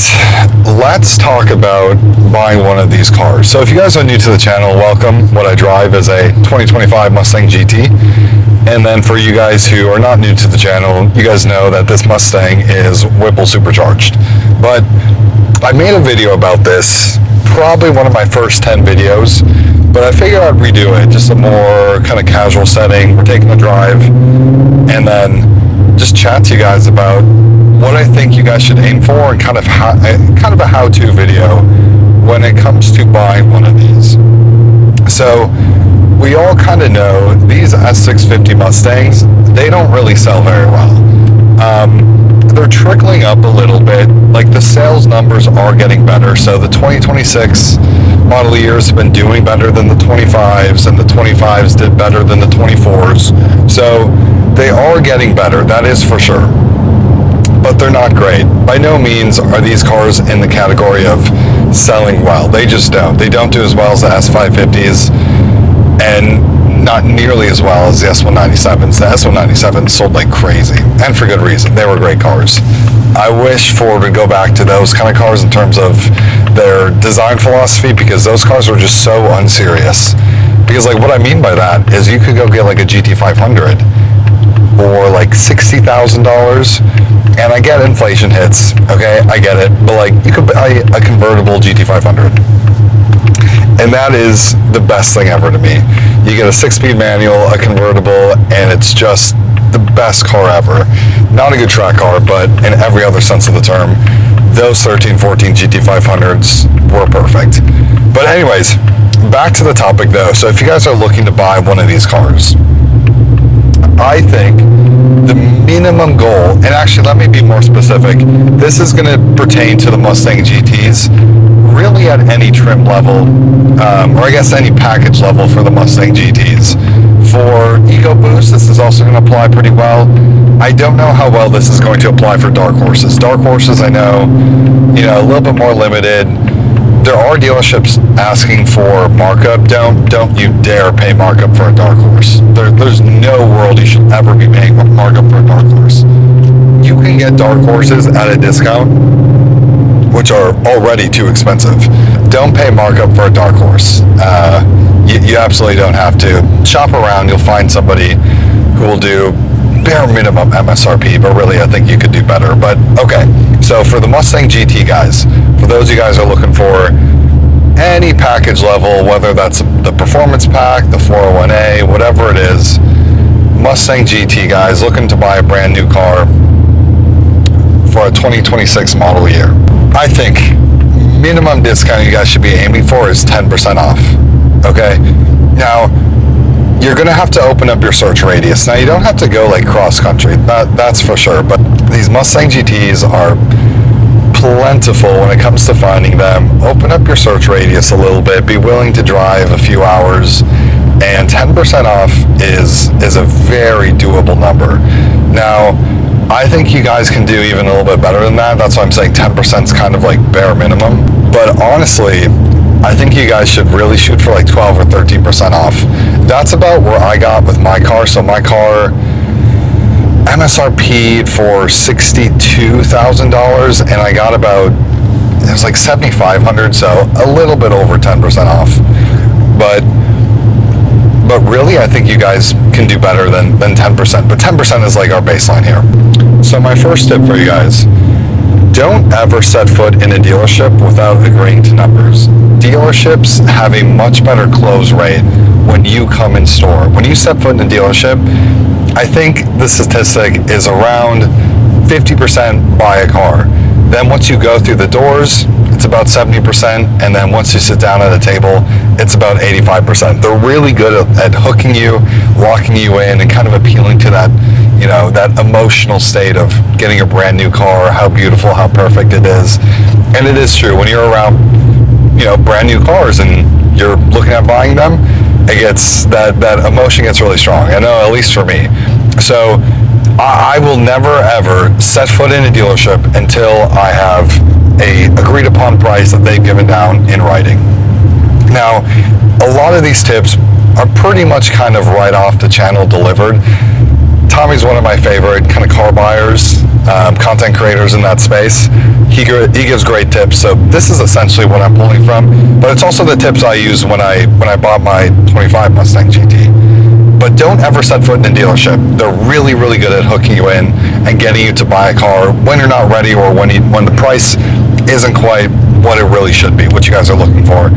right, let's talk about buying one of these cars. So if you guys are new to the channel, welcome. What I drive is a 2025 Mustang GT. And then for you guys who are not new to the channel, you guys know that this Mustang is Whipple supercharged. But I made a video about this, probably one of my first 10 videos, but I figured I'd redo it, just a more kind of casual setting. We're taking a drive, and then just chat to you guys about what I think you guys should aim for, and kind of a how-to video when it comes to buying one of these. So we all kind of know these S650 Mustangs, they don't really sell very well. They're trickling up a little bit. Like, the sales numbers are getting better. So the 2026 model years have been doing better than the 25s, and the 25s did better than the 24s. So they are getting better, that is for sure. But they're not great. By no means are these cars in the category of selling well. They just don't. They don't do as well as the S550s, and not nearly as well as the S197s. The S197s sold like crazy, and for good reason. They were great cars. I wish Ford would go back to those kind of cars in terms of their design philosophy, because those cars were just so unserious. Because, like, what I mean by that is you could go get like a GT500 for like $60,000, and I get inflation hits, okay, I get it, but like, you could buy a convertible GT500, and that is the best thing ever to me. You get a 6-speed manual, a convertible, and it's just the best car ever. Not a good track car, but in every other sense of the term, those 13, 14 GT500s were perfect. But anyways, back to the topic though. So if you guys are looking to buy one of these cars, I think the minimum goal, and actually let me be more specific, this is going to pertain to the Mustang GTs, really at any trim level, or I guess any package level for the Mustang GTs. For EcoBoost, this is also going to apply pretty well. I don't know how well this is going to apply for dark horses. Dark horses, I know, a little bit more limited. There are dealerships asking for markup. Don't you dare pay markup for a dark horse. There's no world you should ever be paying markup for a dark horse. You can get dark horses at a discount, which are already too expensive. Don't pay markup for a dark horse. You absolutely don't have to. Shop around, you'll find somebody who will do bare minimum MSRP, but really I think you could do better. But okay, so for the Mustang GT guys, for those of you guys who are looking for any package level, whether that's the performance pack, the 401A, whatever it is, Mustang GT guys looking to buy a brand new car for a 2026 model year, I think minimum discount you guys should be aiming for is 10% off. Okay, now you're gonna have to open up your search radius. Now, you don't have to go like cross country, that's for sure, but these Mustang GTs are plentiful when it comes to finding them. Open up your search radius a little bit, be willing to drive a few hours, and 10% off is a very doable number. Now, I think you guys can do even a little bit better than that. That's why I'm saying 10% is kind of like bare minimum. But honestly, I think you guys should really shoot for like 12 or 13% off. That's about where I got with my car. So my car MSRP'd for $62,000, and I got about, it was like $7,500, so a little bit over 10% off. But really, I think you guys can do better than 10%. But 10% is like our baseline here. So my first tip for you guys, don't ever set foot in a dealership without agreeing to numbers. Dealerships have a much better close rate when you come in store. When you set foot in a dealership, I think the statistic is around 50% buy a car. Then once you go through the doors, it's about 70%, and then once you sit down at a table, it's about 85%. They're really good at hooking you, locking you in, and kind of appealing to that, that emotional state of getting a brand new car, how beautiful, how perfect it is. And it is true, when you're around, brand new cars and you're looking at buying them, it gets, that emotion gets really strong. I know, at least for me. So I will never ever set foot in a dealership until I have a agreed upon price that they've given down in writing. Now, a lot of these tips are pretty much kind of right off the channel delivered. Tommy's one of my favorite kind of car buyers. content creators in that space. He gives great tips. So this is essentially what I'm pulling from, but it's also the tips I use when I bought my 25 Mustang GT. But don't ever set foot in a dealership. They're really, really good at hooking you in and getting you to buy a car when you're not ready, or when the price isn't quite what it really should be, what you guys are looking for,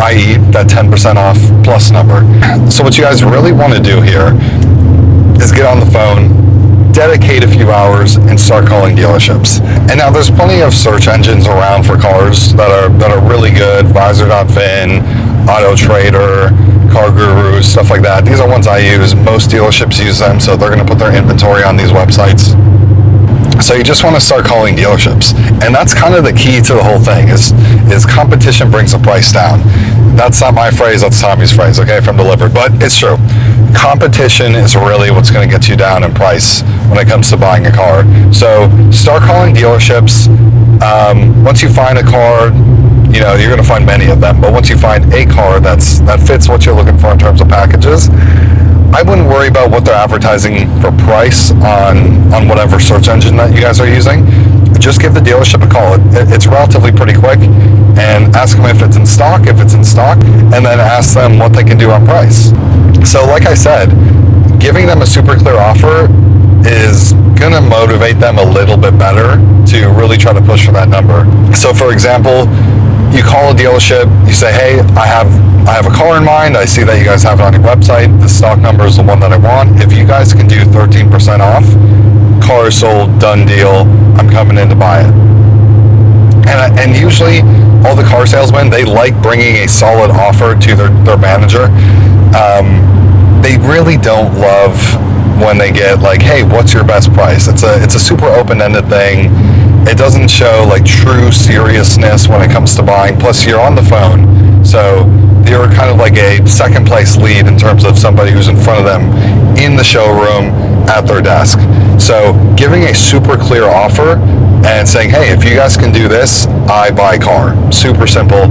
i.e. that 10% off plus number. So what you guys really want to do here is get on the phone, dedicate a few hours, and start calling dealerships. And now there's plenty of search engines around for cars that are really good. Visor.fin, Auto Trader, Car Gurus, stuff like that. These are ones I use. Most dealerships use them, so they're going to put their inventory on these websites. So you just want to start calling dealerships, and that's kind of the key to the whole thing. Is competition brings the price down. That's not my phrase. That's Tommy's phrase. Okay, from Delivered, but it's true. Competition is really what's going to get you down in price when it comes to buying a car. So start calling dealerships. Once you find a car, you know, you're going to find many of them, but once you find a car that fits what you're looking for in terms of packages, I wouldn't worry about what they're advertising for price on whatever search engine that you guys are using. Just give the dealership a call. It's relatively pretty quick, and ask them if it's in stock, and then ask them what they can do on price. So like I said, giving them a super clear offer is going to motivate them a little bit better to really try to push for that number. So for example, you call a dealership, you say, hey, I have a car in mind. I see that you guys have it on your website. The stock number is the one that I want. If you guys can do 13% off, car is sold, done deal. I'm coming in to buy it. And usually all the car salesmen, they like bringing a solid offer to their manager. They really don't love when they get like, hey, what's your best price? It's a super open-ended thing. It doesn't show like true seriousness when it comes to buying. Plus you're on the phone, so you're kind of like a second place lead in terms of somebody who's in front of them in the showroom at their desk. So giving a super clear offer and saying, hey, if you guys can do this, I buy car. Super simple.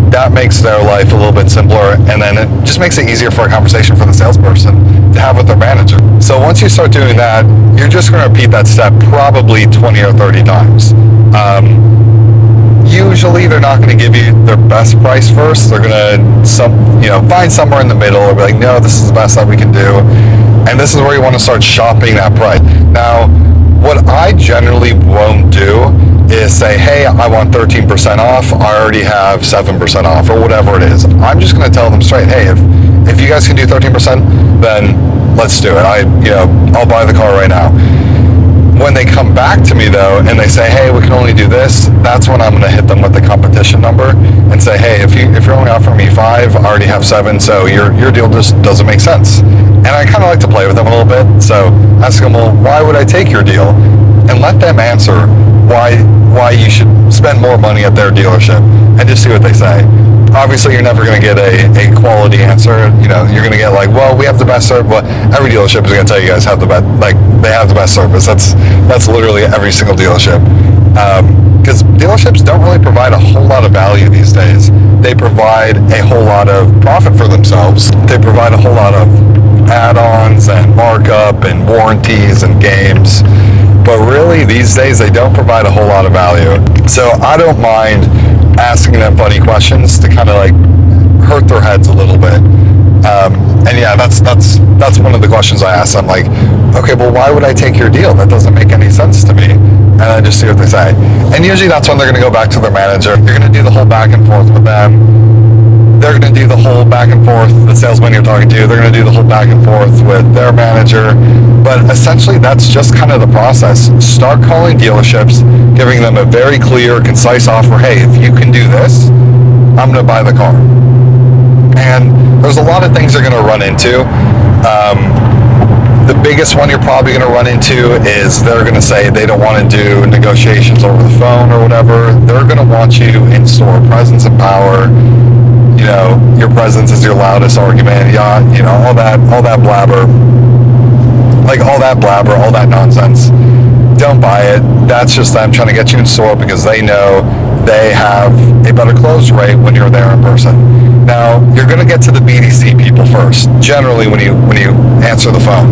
That makes their life a little bit simpler, and then it just makes it easier for a conversation for the salesperson to have with their manager. So once you start doing that, you're just going to repeat that step probably 20 or 30 times. Usually they're not going to give you their best price first. They're going to find somewhere in the middle, or be like, no, this is the best that we can do. And this is where you want to start shopping that price. Now, what I generally won't do is say, hey, I want 13% off. I already have 7% off, or whatever it is. I'm just going to tell them straight, hey, if you guys can do 13%, then let's do it. I'll buy the car right now. When they come back to me though, and they say, hey, we can only do this, that's when I'm going to hit them with the competition number and say, hey, if you're only offering me 5, I already have 7, so your deal just doesn't make sense. And I kind of like to play with them a little bit. So ask them, well, why would I take your deal? And let them answer why you should spend more money at their dealership, and just see what they say. Obviously, you're never going to get a quality answer. You're going to get like, well, we have the best service. Well, every dealership is going to tell you guys have the best, like they have the best service. That's literally every single dealership. Because dealerships don't really provide a whole lot of value these days. They provide a whole lot of profit for themselves. They provide a whole lot of add-ons and markup and warranties and games. But really, these days, they don't provide a whole lot of value. So I don't mind asking them funny questions to kind of like hurt their heads a little bit. And yeah, that's one of the questions I ask them. Like, okay, well, why would I take your deal? That doesn't make any sense to me. And I just see what they say. And usually that's when they're going to go back to their manager. You're going to do the whole back and forth with them. They're going to do the whole back and forth, the salesman you're talking to, they're going to do the whole back and forth with their manager. But essentially, that's just kind of the process. Start calling dealerships, giving them a very clear, concise offer. Hey, if you can do this, I'm going to buy the car. And there's a lot of things you're going to run into. The biggest one you're probably going to run into is they're going to say they don't want to do negotiations over the phone or whatever. They're going to want you in store, presence and power. Your presence is your loudest argument. Yeah, all that blabber. Like all that nonsense. Don't buy it. That's just them trying to get you in store because they know they have a better close rate when you're there in person. Now, you're going to get to the BDC people first, generally when you answer the phone.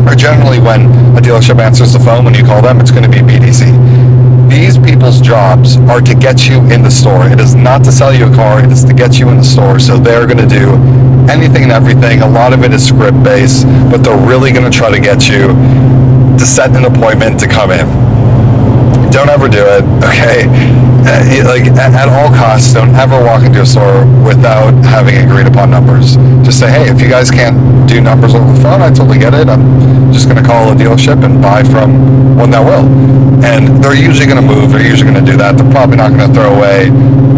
or generally when a dealership answers the phone, when you call them, it's going to be BDC. These people's jobs are to get you in the store. It is not to sell you a car, it is to get you in the store. So they're going to do anything and everything. A lot of it is script based, but they're really going to try to get you to set an appointment to come in. Don't ever do it, okay? Like, at all costs, don't ever walk into a store without having agreed upon numbers. Just say, hey, if you guys can't do numbers over the phone, I totally get it. I'm just going to call a dealership and buy from one that will. And they're usually going to move. They're usually going to do that. They're probably not going to throw away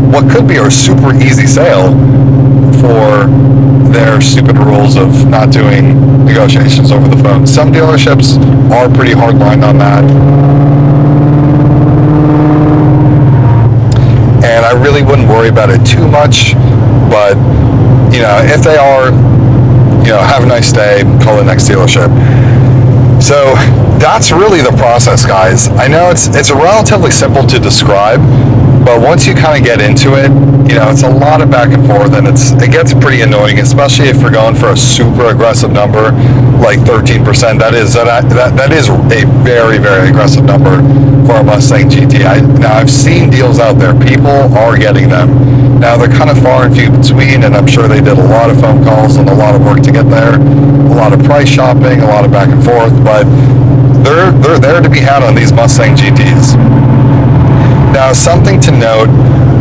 what could be a super easy sale for their stupid rules of not doing negotiations over the phone. Some dealerships are pretty hard-lined on that. And I really wouldn't worry about it too much, but, you know, if they are, you know, have a nice day, call the next dealership. So that's really the process, guys. I know it's relatively simple to describe, but once you kind of get into it, you know, it's a lot of back and forth, and it gets pretty annoying, especially if you're going for a super aggressive number like 13%. That is a very, very aggressive number for a Mustang GT. Now I've seen deals out there. People are getting them. Now they're kind of far and few between, and I'm sure they did a lot of phone calls and a lot of work to get there, a lot of price shopping, a lot of back and forth, but they're there to be had on these Mustang GTs. Now, something to note,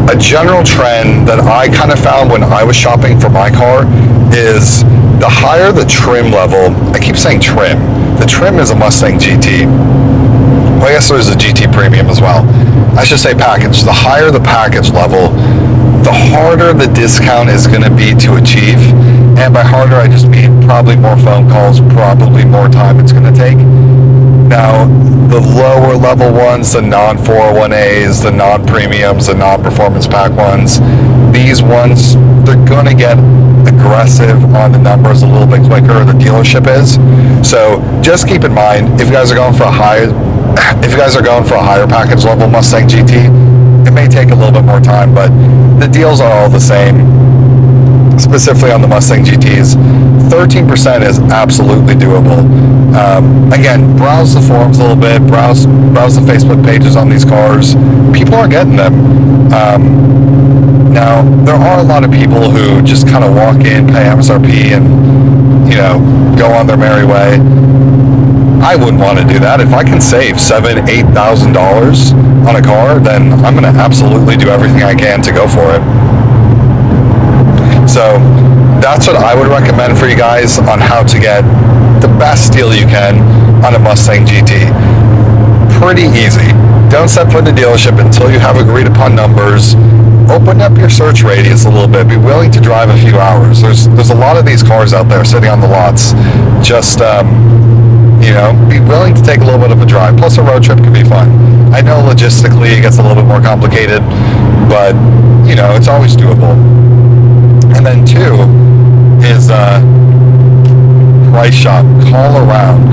a general trend that I kind of found when I was shopping for my car is the higher the trim level. I keep saying trim. The trim is a Mustang GT. Well, I guess there's a GT Premium as well. I should say package. The higher the package level, the harder the discount is going to be to achieve. And by harder, I just mean probably more phone calls, probably more time it's going to take. Now, the lower level ones, the non-401As, the non-premiums, the non-performance pack ones, these ones, they're going to get aggressive on the numbers a little bit quicker, the dealership is. So just keep in mind, if you guys are going for a higher package level Mustang GT, it may take a little bit more time, but the deals are all the same. Specifically on the Mustang GTs, 13% is absolutely doable. Again, browse the forums a little bit, browse the Facebook pages on these cars. People are getting them. Now, there are a lot of people who just kind of walk in, pay MSRP, and, you know, go on their merry way. I wouldn't want to do that. If I can save $7,000, $8,000 on a car, then I'm going to absolutely do everything I can to go for it. So that's what I would recommend for you guys on how to get the best deal you can on a Mustang GT. Pretty easy. Don't set foot in the dealership until you have agreed upon numbers. Open up your search radius a little bit. Be willing to drive a few hours. There's a lot of these cars out there sitting on the lots. Just, you know, be willing to take a little bit of a drive. Plus a road trip can be fun. I know logistically it gets a little bit more complicated, but, you know, it's always doable. And then two is price shop. Call around.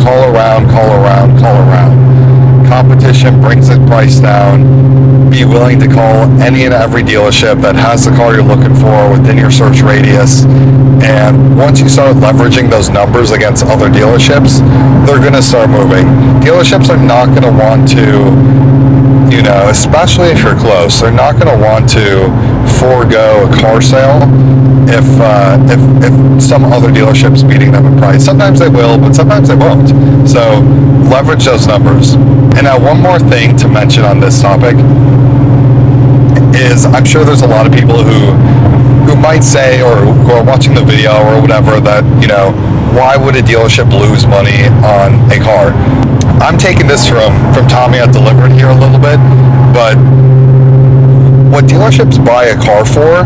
Competition brings the price down. Be willing to call any and every dealership that has the car you're looking for within your search radius. And once you start leveraging those numbers against other dealerships, they're going to start moving. Dealerships are not going to want to, you know, especially if you're close, they're not going to want to forego a car sale if some other dealership's beating them in price. Sometimes they will, but sometimes they won't. So leverage those numbers. And now one more thing to mention on this topic is I'm sure there's a lot of people who might say, or who are watching the video or whatever, that, you know, why would a dealership lose money on a car? I'm taking this from Tommy at Delivered here a little bit, but what dealerships buy a car for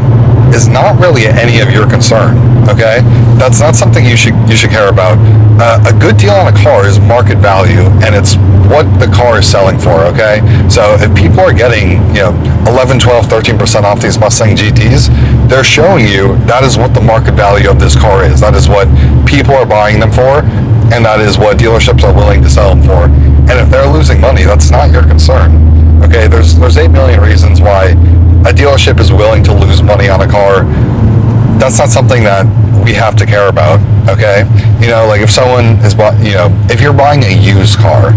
is not really any of your concern, okay? That's not something you should care about. A good deal on a car is market value, and it's what the car is selling for, okay? So if people are getting, you know, 11, 12, 13% off these Mustang GTs, they're showing you that is what the market value of this car is. That is what people are buying them for, and that is what dealerships are willing to sell them for. And if they're losing money, that's not your concern, okay? There's 8 million reasons why a dealership is willing to lose money on a car. That's not something that we have to care about, okay? You know, like if someone is, you know, if you're buying a used car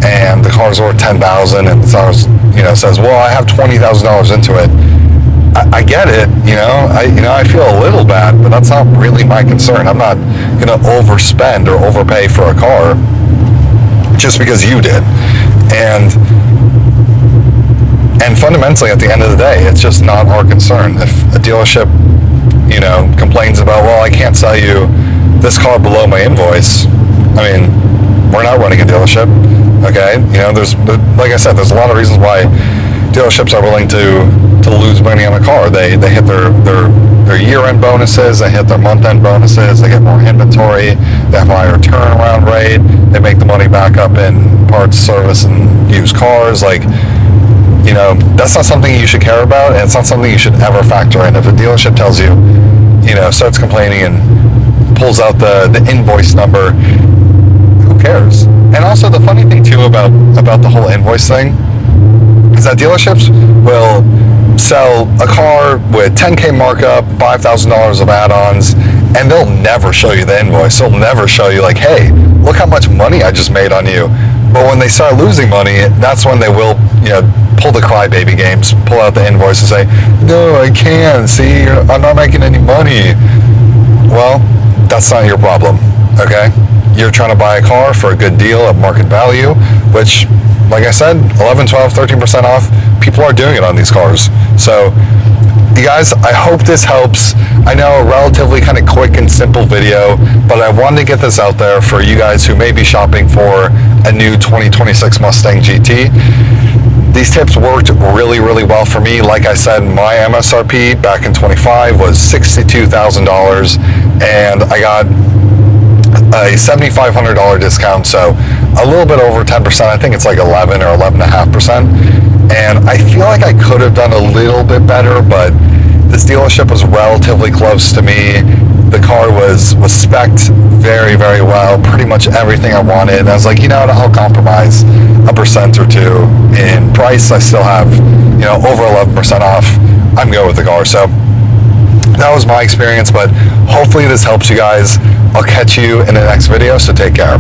and the car's worth $10,000 and the seller's, you know, says, well, I have $20,000 into it. I get it, you know, I feel a little bad, but that's not really my concern. I'm not gonna overspend or overpay for a car just because you did. And fundamentally, at the end of the day, it's just not our concern. If a dealership, you know, complains about, well, I can't sell you this car below my invoice, I mean, we're not running a dealership, okay? You know, there's, like I said, there's a lot of reasons why dealerships are willing to lose money on a car. They hit their year-end bonuses, they hit their month-end bonuses, they get more inventory, they have a higher turnaround rate, they make the money back up in parts, service, and used cars. Like, you know, that's not something you should care about, and it's not something you should ever factor in. If a dealership tells you, you know, starts complaining and pulls out the invoice number, who cares? And also the funny thing too about the whole invoice thing is that dealerships will sell a car with $10,000 markup, $5,000 of add-ons, and they'll never show you the invoice. They'll never show you like, hey, look how much money I just made on you. But when they start losing money, that's when they will, you know, pull the crybaby games, pull out the invoice and say, no, I can't, see, I'm not making any money. Well, that's not your problem, okay? You're trying to buy a car for a good deal at market value, which, like I said, 11, 12, 13% off, people are doing it on these cars. So, you guys, I hope this helps. I know a relatively kind of quick and simple video, but I wanted to get this out there for you guys who may be shopping for a new 2026 Mustang GT. These tips worked really, really well for me. Like I said, my MSRP back in 25 was $62,000, and I got a $7,500 discount, so a little bit over 10%. I think it's like 11 or 11.5%. And I feel like I could have done a little bit better, but this dealership was relatively close to me. The car was spec'd very, very well, pretty much everything I wanted. And I was like, you know what, I'll compromise a % or two in price. I still have, you know, over 11% off. I'm good with the car. So that was my experience, but hopefully this helps you guys. I'll catch you in the next video, so take care.